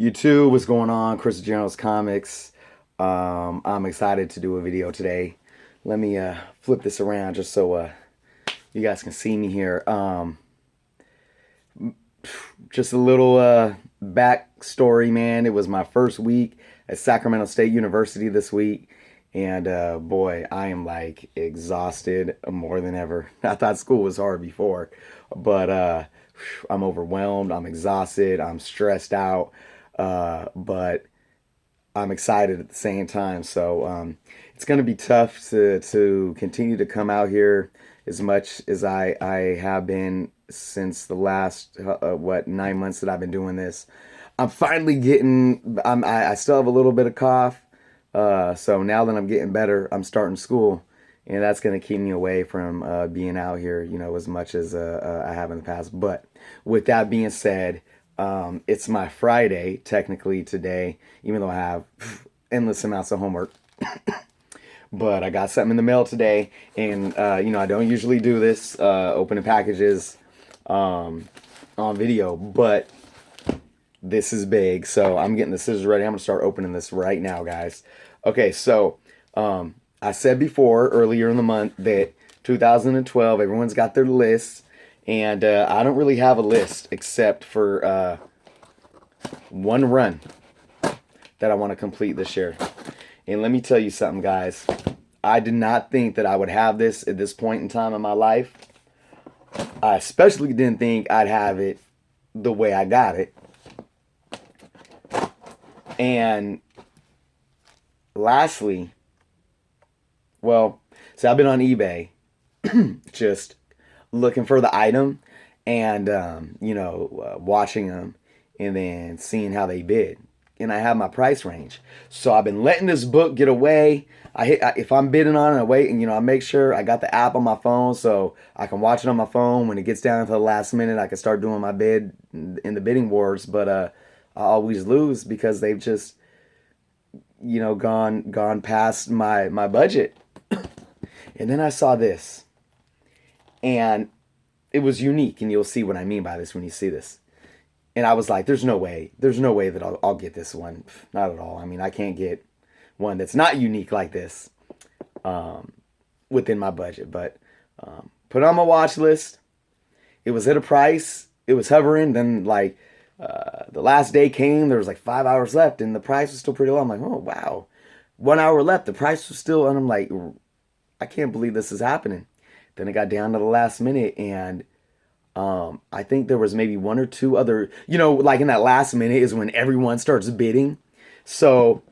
You too, what's going on? Chris General's Comics. I'm excited to do a video today. Let me flip this around just so you guys can see me here. Just a little backstory, man. It was my first week at Sacramento State University this week. And boy, I am like exhausted more than ever. I thought school was hard before, but I'm overwhelmed. I'm exhausted. I'm stressed out. But I'm excited at the same time. So it's going to be tough to continue to come out here as much as I have been since the last 9 months that I've been doing this. I'm finally getting. I still have a little bit of cough. So now that I'm getting better, I'm starting school, and that's going to keep me away from being out here, as much as I have in the past. But with that being said, it's my Friday technically today, even though I have endless amounts of homework. But I got something in the mail today, and I don't usually do this, opening packages on video, but this is big, so I'm getting the scissors ready. I'm gonna start opening this right now, guys. Okay, so I said before earlier in the month that 2012, everyone's got their lists, and I don't really have a list except for one run that I want to complete this year. And let me tell you something, guys. I did not think that I would have this at this point in time in my life. I especially didn't think I'd have it the way I got it. And lastly, so I've been on eBay just looking for the item and, watching them and then seeing how they bid. And I have my price range. So I've been letting this book get away. If I'm bidding on it, I wait and, I make sure I got the app on my phone so I can watch it on my phone. When it gets down to the last minute, I can start doing my bid in the bidding wars. But I always lose because they've just, gone past my budget. And then I saw this. And it was unique. And you'll see what I mean by this when you see this. And I was like, there's no way that I'll get this one. Not at all. I mean, I can't get one that's not unique like this within my budget. But put it on my watch list. It was at a price. It was hovering. Then the last day came. There was 5 hours left. And the price was still pretty low. I'm like, oh, wow. 1 hour left. The price was still. And I'm like, I can't believe this is happening. Then it got down to the last minute. And I think there was maybe one or two other, in that last minute is when everyone starts bidding. So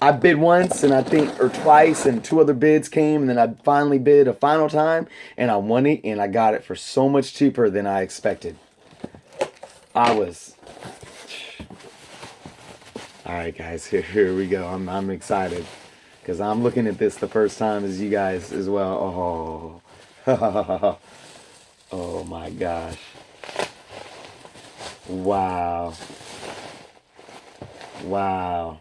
I bid once or twice, and two other bids came, and then I finally bid a final time, and I won it, and I got it for so much cheaper than I expected. All right, guys, here we go. I'm excited because I'm looking at this the first time as you guys as well. Oh. Oh my gosh. Wow. Wow.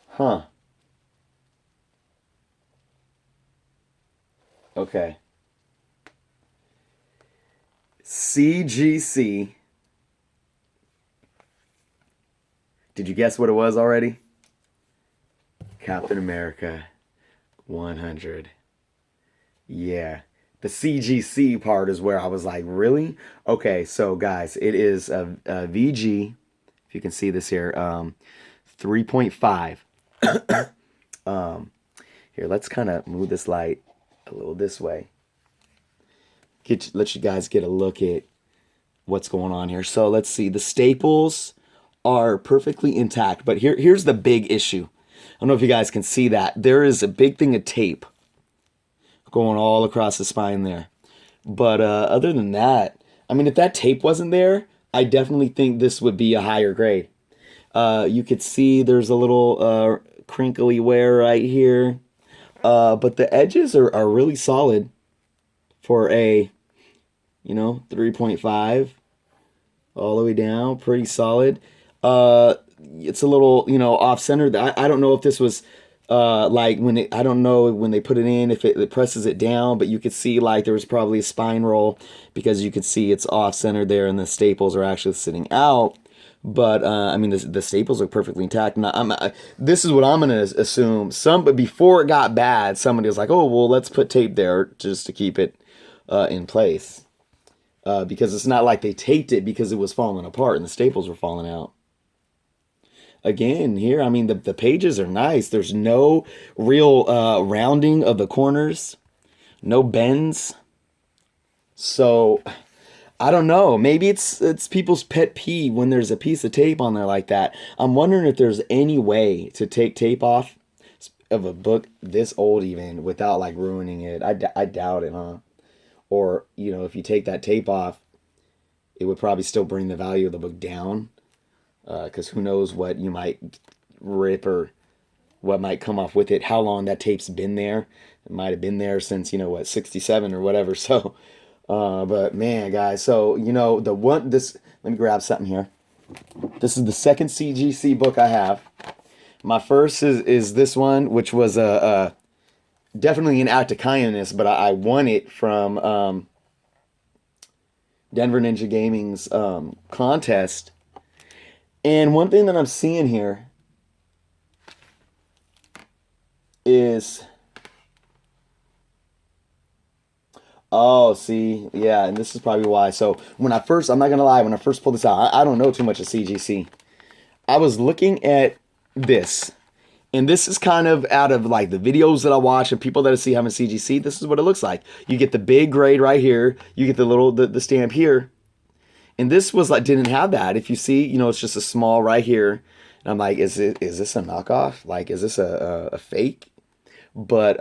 Huh. Okay. CGC. Did you guess what it was already? Captain America 100. Yeah. The CGC part is where I was like, really? Okay, so guys, it is a VG, if you can see this here, 3.5. Here, let's kind of move this light a little this way. Let you guys get a look at what's going on here. So let's see. The staples are perfectly intact, but here's the big issue. I don't know if you guys can see that. There is a big thing of tape going all across the spine there. But other than that, I mean, if that tape wasn't there, I definitely think this would be a higher grade. You could see there's a little crinkly wear right here. But the edges are really solid for a, 3.5 all the way down. Pretty solid. It's a little, off-center. I don't know if this was Like when it, I don't know when they put it in if it presses it down, but you could see like there was probably a spine roll because you could see it's off center there, and the staples are actually sitting out. But I mean, the staples look perfectly intact. And this is what I'm gonna assume. But before it got bad, somebody was like, "Oh, well, let's put tape there just to keep it in place." Because it's not like they taped it because it was falling apart and the staples were falling out. Again, here, I mean, the pages are nice. There's no real rounding of the corners, no bends. So I don't know. Maybe it's people's pet peeve when there's a piece of tape on there like that. I'm wondering if there's any way to take tape off of a book this old even without like ruining it. I doubt it, huh? Or, if you take that tape off, it would probably still bring the value of the book down. Because who knows what you might rip or what might come off with it, how long that tape's been there. It might have been there since, 67 or whatever. So, but man, guys, so, let me grab something here. This is the second CGC book I have. My first is this one, which was definitely an act of kindness, but I won it from Denver Ninja Gaming's contest. And one thing that I'm seeing here is, oh, see, yeah, and this is probably why. So I'm not gonna lie, when I first pulled this out, I don't know too much of CGC. I was looking at this, and this is kind of out of like the videos that I watch and people that I see having CGC. This is what it looks like. You get the big grade right here. You get the little the stamp here. And this was like didn't have that. If you see, it's just a small right here. And I'm like, is this a knockoff? Like, is this a fake? But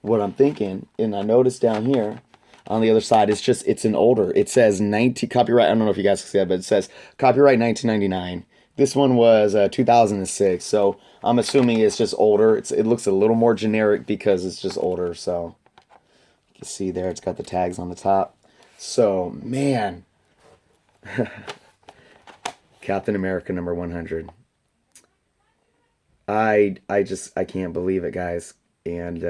what I'm thinking, and I noticed down here on the other side, it's an older. It says 19 copyright. I don't know if you guys can see that, but it says copyright 1999. This one was 2006. So I'm assuming it's just older. It looks a little more generic because it's just older. So you can see there, it's got the tags on the top. So man. Captain America number 100. I can't believe it, guys. And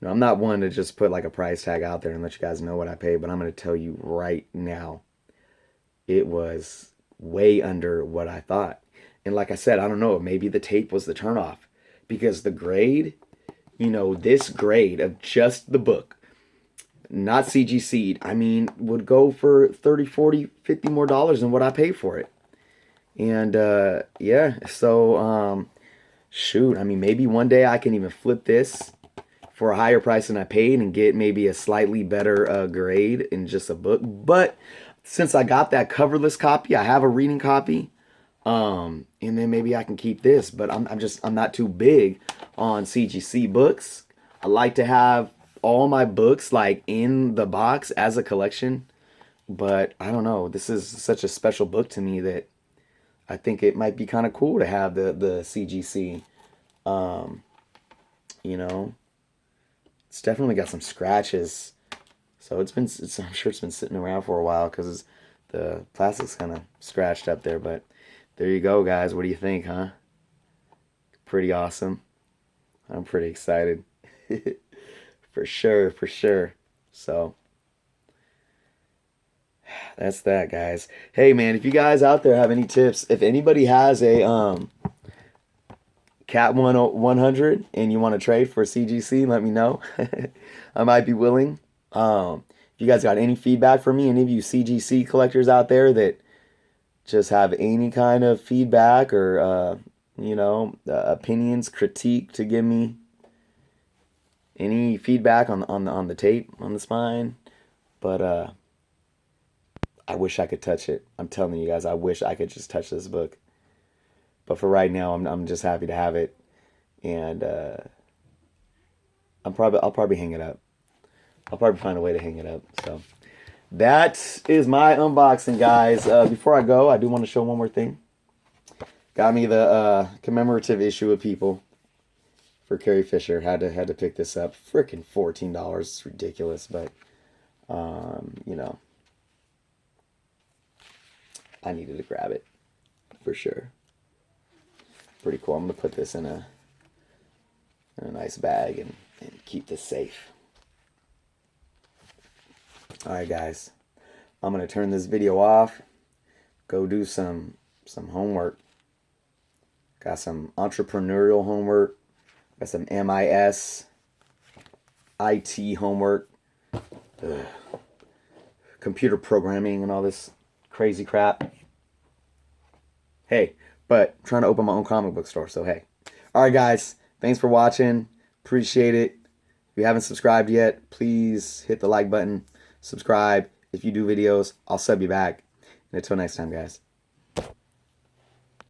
I'm not one to just put like a price tag out there and let you guys know what I paid, but I'm going to tell you right now, it was way under what I thought. And like I said, I don't know, maybe the tape was the turnoff because the grade, this grade of just the book, not CGC'd, I mean, would go for 30, 40, 50 more dollars than what I paid for it. And yeah, so shoot, I mean, maybe one day I can even flip this for a higher price than I paid and get maybe a slightly better grade in just a book. But since I got that coverless copy, I have a reading copy. And then maybe I can keep this, but I'm not too big on CGC books. I like to have all my books like in the box as a collection, but I don't know, this is such a special book to me that I think it might be kind of cool to have the CGC. It's definitely got some scratches, so I'm sure it's been sitting around for a while because the plastic's kind of scratched up there. But there you go, guys. What do you think, huh? Pretty awesome. I'm pretty excited. For sure, for sure. So that's that, guys. Hey man, if you guys out there have any tips, if anybody has a Cat 100 and you want to trade for CGC, let me know. I might be willing. If you guys got any feedback for me, any of you CGC collectors out there that just have any kind of feedback or opinions, critique to give me, any feedback on the tape on the spine, but I wish I could touch it. I'm telling you guys, I wish I could just touch this book. But for right now, I'm just happy to have it, and I'll probably hang it up. I'll probably find a way to hang it up. So that is my unboxing, guys. Before I go, I do want to show one more thing. Got me the commemorative issue of People for Carrie Fisher. Had to pick this up. Freaking $14. It's ridiculous, but I needed to grab it for sure. Pretty cool. I'm gonna put this in a in a nice bag and keep this safe. Alright guys, I'm going to turn this video off, go do some homework. Got some entrepreneurial homework, got some MIS, IT homework, computer programming and all this crazy crap. Hey, but I'm trying to open my own comic book store, so hey. Alright guys, thanks for watching. Appreciate it. If you haven't subscribed yet, please hit the like button. Subscribe. If you do videos, I'll sub you back. And until next time, guys.